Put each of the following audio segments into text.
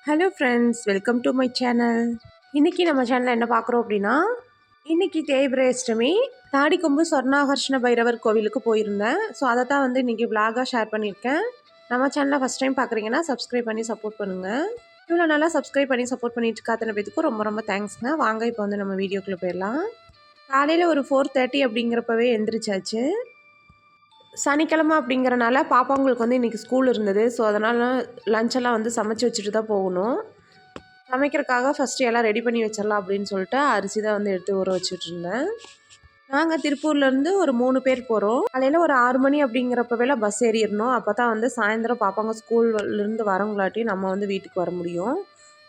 Hello friends, welcome to my channel. இன்றைக்கி நம்ம சேனலில் என்ன பார்க்குறோம் அப்படின்னா, இன்றைக்கி தேய்பிறை அஷ்டமி. தாடிக்கொம்பு சொர்ணாகர்ஷ்ண பைரவர் கோவிலுக்கு போயிருந்தேன். ஸோ அதை தான் வந்து இன்றைக்கி விலாகாக ஷேர் பண்ணியிருக்கேன். நம்ம சேனலை ஃபஸ்ட் டைம் பார்க்குறீங்கன்னா சப்ஸ்கிரைப் பண்ணி சப்போர்ட் பண்ணுங்கள். இவ்வளோ நல்லா சப்ஸ்கிரைப் பண்ணி சப்போர்ட் பண்ணிட்டு அத்தனை பேத்துக்கும் ரொம்ப ரொம்ப தேங்க்ஸ்ங்க. வாங்க இப்போ வந்து நம்ம வீடியோக்குள்ளே போயிடலாம். காலையில் ஒரு 4:30 அப்படிங்கிறப்பவே எந்திரிச்சாச்சு. சனிக்கிழமை அப்படிங்கிறனால பாப்பாங்களுக்கு வந்து இன்றைக்கி ஸ்கூல் இருந்தது. ஸோ அதனால் லஞ்செல்லாம் வந்து சமைச்சு வச்சுட்டு தான் போகணும். சமைக்கிறதுக்காக ஃபஸ்ட்டு எல்லாம் ரெடி பண்ணி வச்சிடலாம் அப்படின்னு சொல்லிட்டு அரிசி தான் வந்து எடுத்து ஊற வச்சுட்ருந்தேன். நாங்கள் திருப்பூர்லேருந்து ஒரு 3 பேர் போகிறோம். காலையில் ஒரு 6 மணி அப்படிங்கிறப்பவேலாம் பஸ் ஏறிடணும். அப்போ தான் வந்து சாயந்தரம் பாப்பாங்க ஸ்கூல்லேருந்து வரவங்களாட்டி நம்ம வந்து வீட்டுக்கு வர முடியும்.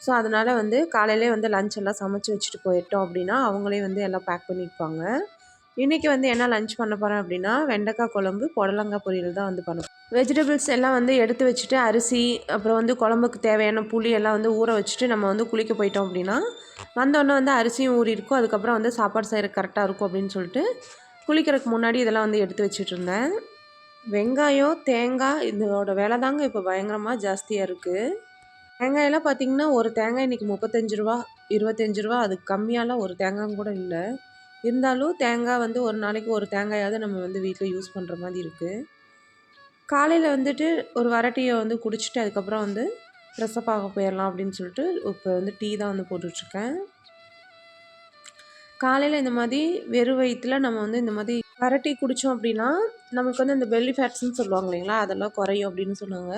ஸோ அதனால் வந்து காலையிலே வந்து லஞ்ச் எல்லாம் சமைச்சு வச்சுட்டு போயிட்டோம் அப்படின்னா அவங்களே வந்து எல்லாம் பேக் பண்ணியிருப்பாங்க. இன்றைக்கி வந்து என்ன லஞ்ச் பண்ண போகிறேன் அப்படின்னா, வெண்டைக்காய் குழம்பு, புடலங்காய் பொரியல் தான் வந்து பண்ண வெஜிடபிள்ஸ் எல்லாம் வந்து எடுத்து வச்சுட்டு அரிசி, அப்புறம் வந்து குழம்புக்கு தேவையான புளி எல்லாம் வந்து ஊற வச்சுட்டு நம்ம வந்து குளிக்க போயிட்டோம் அப்படின்னா, வந்தோடனே வந்து அரிசியும் ஊறியிருக்கும். அதுக்கப்புறம் வந்து சாப்பாடு செய்கிறதுக்கு கரெக்டாக இருக்கும் அப்படின்னு சொல்லிட்டு குளிக்கிறதுக்கு முன்னாடி இதெல்லாம் வந்து எடுத்து வச்சுட்டு இருந்தேன். வெங்காயம், தேங்காய் இதோட விலை தாங்க இப்போ பயங்கரமாக ஜாஸ்தியாக இருக்குது. தேங்காயெல்லாம் பார்த்திங்கன்னா ஒரு தேங்காய் இன்றைக்கி 35 ரூபா, 25 ரூபா. அதுக்கு கம்மியாலாம் ஒரு தேங்காயும் கூட இல்லை. இருந்தாலும் தேங்காய் வந்து ஒரு நாளைக்கு ஒரு தேங்காயாவது நம்ம வந்து வீட்டில் யூஸ் பண்ணுற மாதிரி இருக்குது. காலையில் வந்துட்டு ஒரு வரட்டியை வந்து குடிச்சிட்டு அதுக்கப்புறம் வந்து ஃப்ரெஷ்ஷப் ஆக போயிடலாம் அப்படின்னு சொல்லிட்டு இப்போ வந்து டீ தான் வந்து போட்டுட்ருக்கேன். காலையில் இந்த மாதிரி வெறும் வயிற்றில் நம்ம வந்து இந்த மாதிரி வரட்டி குடித்தோம் அப்படின்னா நமக்கு வந்து இந்த பெல்லி ஃபேட்ஸ்ன்னு சொல்லுவாங்க இல்லைங்களா, அதெல்லாம் குறையும் அப்படின்னு சொன்னாங்க.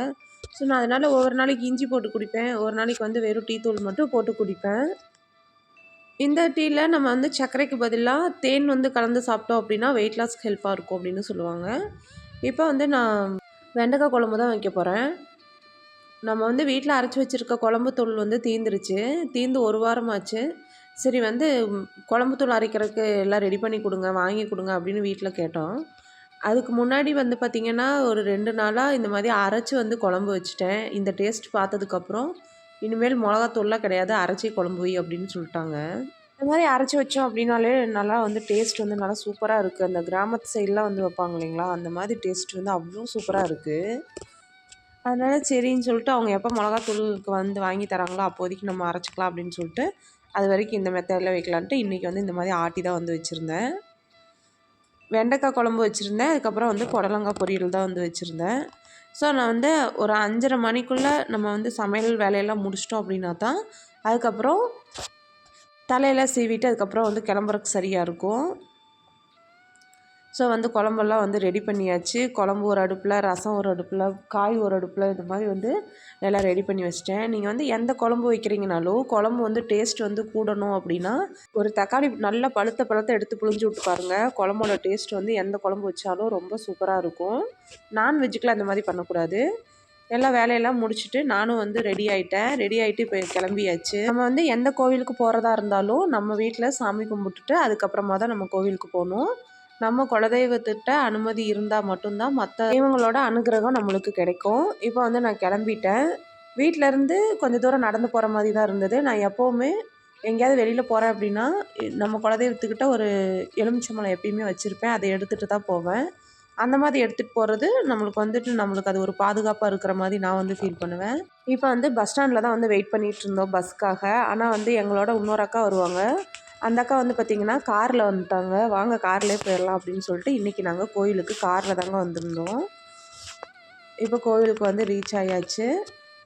ஸோ நான் அதனால் ஒவ்வொரு நாளைக்கு இஞ்சி போட்டு குடிப்பேன், ஒரு நாளைக்கு வந்து வெறும் டீ தூள் மட்டும் போட்டு குடிப்பேன். இந்த டீயில் நம்ம வந்து சர்க்கரைக்கு பதிலாக தேன் வந்து கலந்து சாப்பிட்டோம் அப்படின்னா வெயிட் லாஸ்க்கு ஹெல்ப்பாக இருக்கும் அப்படின்னு சொல்லுவாங்க. இப்போ வந்து நான் வெண்டைக்காய் குழம்பு தான் வைக்க போகிறேன். நம்ம வந்து வீட்டில் அரைச்சி வச்சுருக்க குழம்பு தூள் வந்து தீர்ந்து ஒரு வாரமாச்சு. சரி வந்து குழம்பு தூள் அரைக்கிறதுக்கு எல்லாம் ரெடி பண்ணி கொடுங்க, வாங்கி கொடுங்க அப்படின்னு வீட்டில் கேட்டோம். அதுக்கு முன்னாடி வந்து பார்த்திங்கன்னா ஒரு 2 நாளாக இந்த மாதிரி அரைச்சி வந்து குழம்பு வச்சுட்டேன். இந்த டேஸ்ட் பார்த்ததுக்கப்புறம் இனிமேல் மிளகாத்தூள்லாம் கிடையாது, அரைச்சி குழம்பு வை அப்படின்னு சொல்லிட்டாங்க. இந்த மாதிரி அரைச்சி வச்சோம் அப்படின்னாலே நல்லா வந்து டேஸ்ட் வந்து நல்லா சூப்பராக இருக்குது. அந்த கிராமத்து சைட்லாம் வந்து வைப்பாங்க இல்லைங்களா, அந்த மாதிரி டேஸ்ட் வந்து அவ்வளோ சூப்பராக இருக்குது. அதனால் சரின்னு சொல்லிட்டு அவங்க எப்போ மிளகாத்தூளுக்கு வந்து வாங்கி தராங்களோ அப்போதைக்கு நம்ம அரைச்சிக்கலாம் அப்படின்னு சொல்லிட்டு அது வரைக்கும் இந்த மெத்தடில் வைக்கலான்ட்டு இன்றைக்கி வந்து இந்த மாதிரி ஆட்டி தான் வந்து வச்சுருந்தேன். வெண்டைக்காய் குழம்பு வச்சுருந்தேன். அதுக்கப்புறம் வந்து புடலங்காய் பொரியல் தான் வந்து வச்சுருந்தேன். ஸோ நான் வந்து ஒரு 5:30 மணிக்குள்ளே நம்ம வந்து சமையல் வேலையெல்லாம் முடிச்சிட்டோம் அப்படின்னா தான் அதுக்கப்புறம் தலையெல்லாம் சீவிட்டு அதுக்கப்புறம் வந்து கிளம்புறதுக்கு சரியாக இருக்கும். ஸோ வந்து குழம்பெல்லாம் வந்து ரெடி பண்ணியாச்சு. குழம்பு ஒரு அடுப்பில், ரசம் ஒரு அடுப்பில், காய் ஒரு அடுப்பில், இந்த மாதிரி வந்து எல்லாம் ரெடி பண்ணி வச்சிட்டேன். நீங்கள் வந்து எந்த குழம்பு வைக்கிறீங்கனாலும் குழம்பு வந்து டேஸ்ட் வந்து கூடணும் அப்படின்னா ஒரு தக்காளி நல்லா பழுத்த எடுத்து புழிஞ்சு விட்டு பாருங்கள். குழம்போட டேஸ்ட் வந்து எந்த குழம்பு வச்சாலும் ரொம்ப சூப்பராக இருக்கும். நான்வெஜ்ஜுக்கெலாம் அந்த மாதிரி பண்ணக்கூடாது. எல்லா வேலையெல்லாம் முடிச்சுட்டு நானும் வந்து ரெடி ஆகிட்டு இப்போ கிளம்பியாச்சு. நம்ம வந்து எந்த கோவிலுக்கு போகிறதா இருந்தாலும் நம்ம வீட்டில் சாமி கும்பிட்டுட்டு அதுக்கப்புறமா தான் நம்ம கோவிலுக்கு போகணும். நம்ம குலதெய்வத்திட்ட அனுமதி இருந்தால் மட்டும்தான் மற்ற தெய்வங்களோட அனுகிரகம் நம்மளுக்கு கிடைக்கும். இப்போ வந்து நான் கிளம்பிட்டேன். வீட்டிலேருந்து கொஞ்சம் தூரம் நடந்து போகிற மாதிரி தான் இருந்தது. நான் எப்போவுமே எங்கேயாவது வெளியில் போகிறேன் அப்படின்னா நம்ம குலதெய்வத்துக்கிட்ட ஒரு எலுமிச்சம்பழம் எப்பயுமே வச்சுருப்பேன். அதை எடுத்துகிட்டு தான் போவேன். அந்த மாதிரி எடுத்துகிட்டு போகிறது நம்மளுக்கு அது ஒரு பாதுகாப்பாக இருக்கிற மாதிரி நான் வந்து ஃபீல் பண்ணுவேன். இப்போ வந்து பஸ் ஸ்டாண்டில் தான் வந்து வெயிட் பண்ணிகிட்டு இருந்தோம் பஸ்ஸுக்காக. ஆனால் வந்து எங்களோட இன்னொரு அக்கா வருவாங்க. அந்த அக்கா வந்து பார்த்திங்கன்னா காரில் வந்துட்டாங்க. வாங்க கார்லேயே போயிடலாம் அப்படின்னு சொல்லிட்டு இன்றைக்கி நாங்கள் கோயிலுக்கு காரில் தாங்க வந்திருந்தோம். இப்போ கோவிலுக்கு வந்து ரீச் ஆயாச்சு.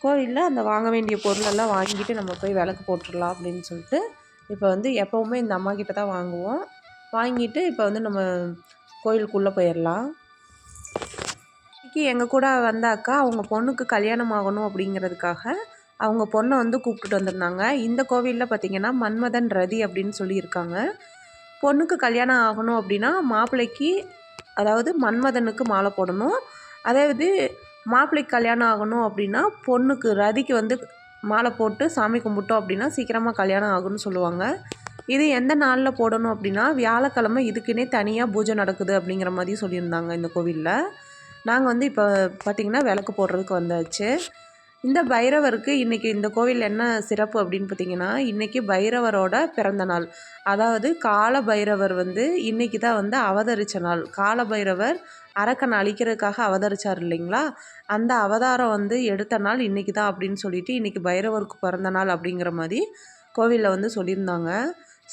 கோவிலில் அந்த வாங்க வேண்டிய பொருளெல்லாம் வாங்கிட்டு நம்ம போய் விளக்கு போட்டுடலாம் அப்படின்னு சொல்லிட்டு இப்போ வந்து எப்போவுமே இந்த அம்மா கிட்ட தான் வாங்குவோம். வாங்கிட்டு இப்போ வந்து நம்ம கோயிலுக்குள்ளே போயிடலாம். இன்றைக்கி எங்கள் கூட வந்த அக்கா அவங்க பொண்ணுக்கு கல்யாணம் ஆகணும் அப்படிங்கிறதுக்காக அவங்க பொண்ணை வந்து கூப்பிட்டுட்டு வந்திருந்தாங்க. இந்த கோவிலில் பார்த்திங்கன்னா மன்மதன் ரதி அப்படின்னு சொல்லியிருக்காங்க. பொண்ணுக்கு கல்யாணம் ஆகணும் அப்படின்னா மாப்பிள்ளைக்கு, அதாவது மன்மதனுக்கு மாலை போடணும். அதாவது மாப்பிள்ளைக்கு கல்யாணம் ஆகணும் அப்படின்னா பொண்ணுக்கு ரதிக்கு வந்து மாலை போட்டு சாமி கும்பிட்டோம் அப்படின்னா சீக்கிரமாக கல்யாணம் ஆகும்னு சொல்லுவாங்க. இது எந்த நாளில் போடணும் அப்படின்னா வியாழக்கிழமை இதுக்குன்னே தனியாக பூஜை நடக்குது அப்படிங்கிற மாதிரி சொல்லியிருந்தாங்க இந்த கோவிலில். நாங்கள் வந்து இப்போ பார்த்திங்கன்னா விளக்கு போடுறதுக்கு வந்தாச்சு. இந்த பைரவருக்கு இன்றைக்கி இந்த கோவில் என்ன சிறப்பு அப்படின்னு பார்த்தீங்கன்னா, இன்றைக்கி பைரவரோட பிறந்த நாள். அதாவது கால பைரவர் வந்து இன்றைக்கி தான் வந்து அவதரித்த நாள். கால பைரவர் அரக்கனை அழிக்கிறதுக்காக அவதரித்தார் இல்லைங்களா, அந்த அவதாரம் வந்து எடுத்த நாள் இன்றைக்கி தான் அப்படின்னு சொல்லிட்டு இன்றைக்கி பைரவருக்கு பிறந்த நாள் அப்படிங்கிற மாதிரி கோவிலில் வந்து சொல்லியிருந்தாங்க.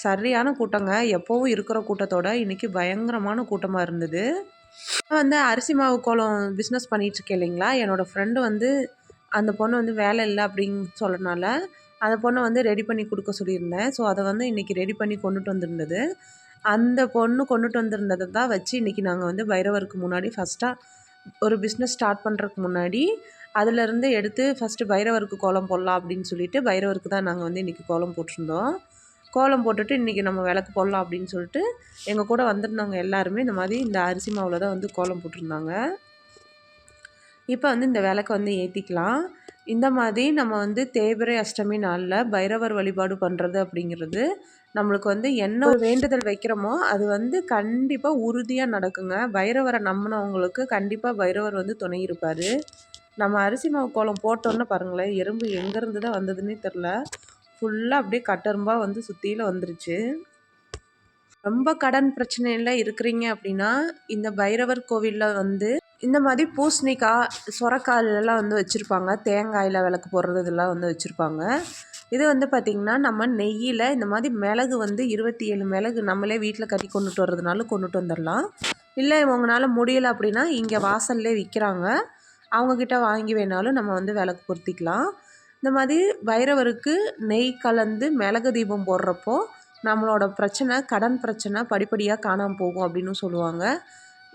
சரியான கூட்டங்க. எப்போவும் இருக்கிற கூட்டத்தோட இன்றைக்கி பயங்கரமான கூட்டமாக இருந்தது. நான் வந்து அரிசி மாவு கோலம் பிஸ்னஸ் பண்ணிகிட்ருக்கேன் இல்லைங்களா, என்னோடய ஃப்ரெண்டு வந்து அந்த பொண்ணு வந்து வேலை இல்லை அப்படின்னு சொல்லனால அந்த பொண்ணை வந்து ரெடி பண்ணி கொடுக்க சொல்லியிருந்தேன். ஸோ அதை வந்து இன்றைக்கி ரெடி பண்ணி கொண்டுட்டு வந்திருந்தது. அந்த பொண்ணு கொண்டுட்டு வந்திருந்ததை தான் வச்சு இன்றைக்கி நாங்கள் வந்து பைரவருக்கு முன்னாடி ஃபஸ்ட்டாக ஒரு பிஸ்னஸ் ஸ்டார்ட் பண்ணுறதுக்கு முன்னாடி அதிலேருந்து எடுத்து ஃபஸ்ட்டு பைரவருக்கு கோலம் போடலாம் அப்படின்னு சொல்லிட்டு பைரவருக்கு தான் நாங்கள் வந்து இன்றைக்கி கோலம் போட்டிருந்தோம். கோலம் போட்டுட்டு இன்றைக்கி நம்ம விளக்கு போடலாம் அப்படின்னு சொல்லிட்டு எங்கள் கூட வந்திருந்தவங்க எல்லாருமே இந்த மாதிரி இந்த அரிசி மாவில் தான் வந்து கோலம் போட்டிருந்தாங்க. இப்போ வந்து இந்த விளக்க வந்து ஏற்றிக்கலாம். இந்த மாதிரி நம்ம வந்து தேய்பிறை அஷ்டமி நாளில் பைரவர் வழிபாடு பண்ணுறது அப்படிங்கிறது நம்மளுக்கு வந்து என்ன ஒரு வேண்டுதல் வைக்கிறோமோ அது வந்து கண்டிப்பாக உறுதியாக நடக்குங்க. பைரவரை நம்பினவங்களுக்கு கண்டிப்பாக பைரவர் வந்து துணை இருப்பார். நம்ம அரிசி மாவு கோலம் போட்டோன்னு பாருங்களேன், எறும்பு எங்கேருந்து தான் வந்ததுன்னே தெரில. ஃபுல்லாக அப்படியே கட்டெரும்பாக வந்து சுற்றியில் வந்துருச்சு. ரொம்ப கடன் பிரச்சனையில் இருக்கிறீங்க அப்படின்னா இந்த பைரவர் கோவிலில் வந்து இந்த மாதிரி பூசணிக்காய், சொரக்காயிலெல்லாம் வந்து வச்சுருப்பாங்க. தேங்காயில் விளக்கு போடுறது இதெல்லாம் வந்து வச்சுருப்பாங்க. இது வந்து பார்த்திங்கன்னா நம்ம நெய்யில் இந்த மாதிரி மிளகு வந்து 27 மிளகு நம்மளே வீட்டில் கட்டி கொண்டுட்டு வர்றதுனாலும் கொண்டுட்டு வந்துடலாம். இல்லை உங்களால் முடியலை அப்படின்னா இங்கே வாசல்லே விற்கிறாங்க, அவங்கக்கிட்ட வாங்கி வேணாலும் நம்ம வந்து விளக்கு பொருத்திக்கலாம். இந்த மாதிரி பைரவருக்கு நெய் கலந்து மிளகு தீபம் போடுறப்போ நம்மளோட பிரச்சனை, கடன் பிரச்சனை படிப்படியாக காணாமல் போகும் அப்படின்னு சொல்லுவாங்க.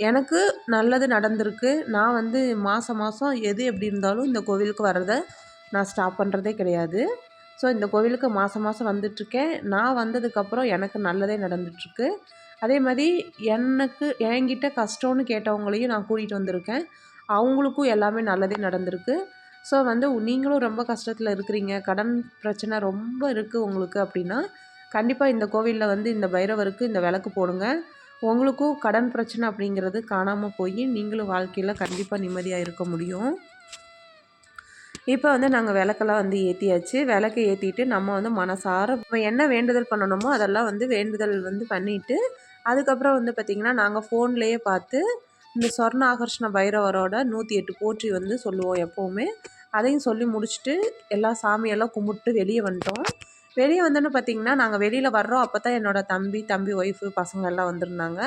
எனக்கு நல்லது நடந்திருக்கு. நான் வந்து மாதம் மாதம் எது எப்படி இருந்தாலும் இந்த கோவிலுக்கு வர்றதை நான் ஸ்டாப் பண்ணுறதே கிடையாது. ஸோ இந்த கோவிலுக்கு மாதம் மாதம் வந்துட்டுருக்கேன். நான் வந்ததுக்கப்புறம் எனக்கு நல்லதே நடந்துகிட்ருக்கு. அதே மாதிரி என்கிட்ட கஷ்டம்னு கேட்டவங்களையும் நான் கூட்டிகிட்டு வந்திருக்கேன். அவங்களுக்கும் எல்லாமே நல்லதே நடந்திருக்கு. ஸோ வந்து நீங்களும் ரொம்ப கஷ்டத்தில் இருக்கிறீங்க, கடன் பிரச்சனை ரொம்ப இருக்குது உங்களுக்கு அப்படின்னா கண்டிப்பாக இந்த கோவிலில் வந்து இந்த பைரவருக்கு இந்த விளக்கு போடுங்க. உங்களுக்கும் கடன் பிரச்சனை அப்படிங்கிறது காணாமல் போய் நீங்களும் வாழ்க்கையில் கண்டிப்பாக நிம்மதியாக இருக்க முடியும். இப்போ வந்து நாங்கள் விளக்கெல்லாம் வந்து ஏற்றியாச்சு. விளக்கை ஏற்றிட்டு நம்ம வந்து மனசார நம்ம என்ன வேண்டுதல் பண்ணணுமோ அதெல்லாம் வந்து வேண்டுதல் வந்து பண்ணிவிட்டு அதுக்கப்புறம் வந்து பார்த்திங்கன்னா நாங்கள் ஃபோன்லேயே பார்த்து இந்த சொர்ண ஆகர்ஷண பைரவரோட 108 போற்றி வந்து சொல்லுவோம் எப்போவுமே. அதையும் சொல்லி முடிச்சுட்டு எல்லா சாமியெல்லாம் கும்பிட்டு வெளியே வந்துட்டோம். வெளியே வந்தோன்னு பார்த்திங்கன்னா நாங்கள் வெளியில் வர்றோம். அப்போ தான் என்னோடய தம்பி ஒய்ஃபு பசங்க எல்லாம் வந்திருந்தாங்க.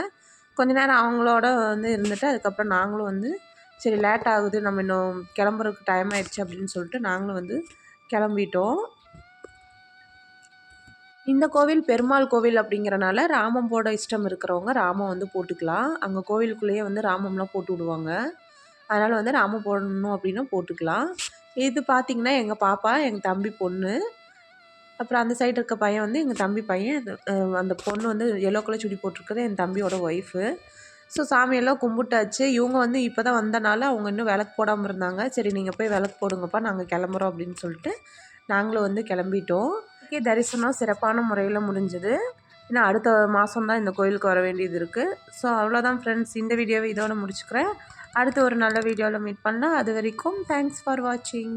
கொஞ்ச நேரம் அவங்களோட வந்து இருந்துட்டு அதுக்கப்புறம் நாங்களும் வந்து சரி லேட் ஆகுது, நம்ம இன்னும் கிளம்புறதுக்கு டைம் ஆகிடுச்சு அப்படின்னு சொல்லிட்டு நாங்களும் வந்து கிளம்பிட்டோம். இந்த கோவில் பெருமாள் கோவில் அப்படிங்கிறனால ராமம் போட இஷ்டம் இருக்கிறவங்க ராமம் வந்து போட்டுக்கலாம். அங்கே கோவிலுக்குள்ளேயே வந்து ராமம்லாம் போட்டு விடுவாங்க. அதனால் வந்து ராமம் போடணும் அப்படின்னா போட்டுக்கலாம். இது பார்த்திங்கன்னா எங்கள் பாப்பா, எங்கள் தம்பி பொண்ணு, அப்புறம் அந்த சைடு இருக்க பையன் வந்து எங்கள் தம்பி பையன். அந்த பொண்ணு வந்து எல்லோ கலர் சுடி போட்டிருக்கிறது என் தம்பியோட ஒய்ஃபு. ஸோ சாமியெல்லாம் கும்பிட்டாச்சு. இவங்க வந்து இப்போ தான் வந்தனால அவங்க இன்னும் விளக்கு போடாமல் இருந்தாங்க. சரி நீங்கள் போய் விளக்கு போடுங்கப்பா, நாங்கள் கிளம்புறோம் அப்படின்னு சொல்லிட்டு நாங்களும் வந்து கிளம்பிட்டோம். தரிசனம் சிறப்பான முறையில் முடிஞ்சது. ஏன்னா அடுத்த மாதம் தான் இந்த கோயிலுக்கு வர வேண்டியது இருக்குது. ஸோ அவ்வளோதான் ஃப்ரெண்ட்ஸ், இந்த வீடியோவை இதோட முடிச்சுக்கிறேன். அடுத்து ஒரு நல்ல வீடியோவில் மீட் பண்ணலாம். அது வரைக்கும் தேங்க்ஸ் ஃபார் வாட்சிங்.